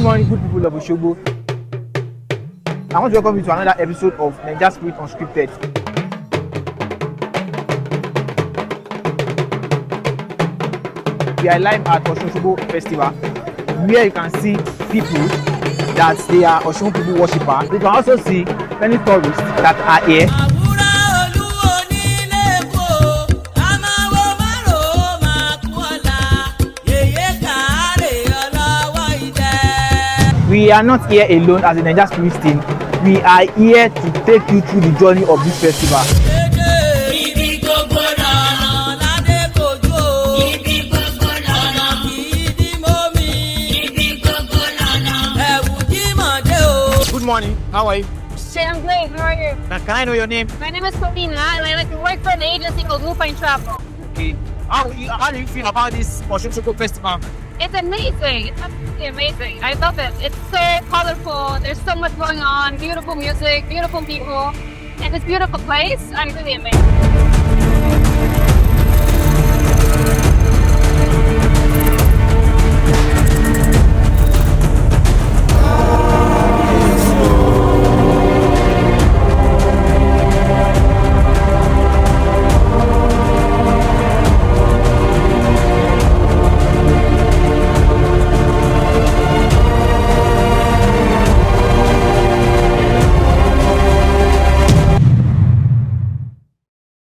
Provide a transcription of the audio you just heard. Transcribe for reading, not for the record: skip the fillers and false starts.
morning, good people of Osogbo. I want to welcome you to another episode of Ninja Spirit Unscripted. We are live at Osun Osogbo Festival, where you can see people that they are Osun people worshippers. You can also see many tourists that are here. We are not here alone as a Ninja Spirit team. We are here to take you through the journey of this festival. Good morning. How are you? I'm great. How are you? Can I know your name? My name is Paulina, and I like to work for an agency called Lupine Travel. Okay. How do you feel about this Osun Osogbo Festival? It's amazing. It's absolutely amazing. I love it. It's so colorful. There's so much going on. Beautiful music, beautiful people, and this beautiful place. I'm really amazed.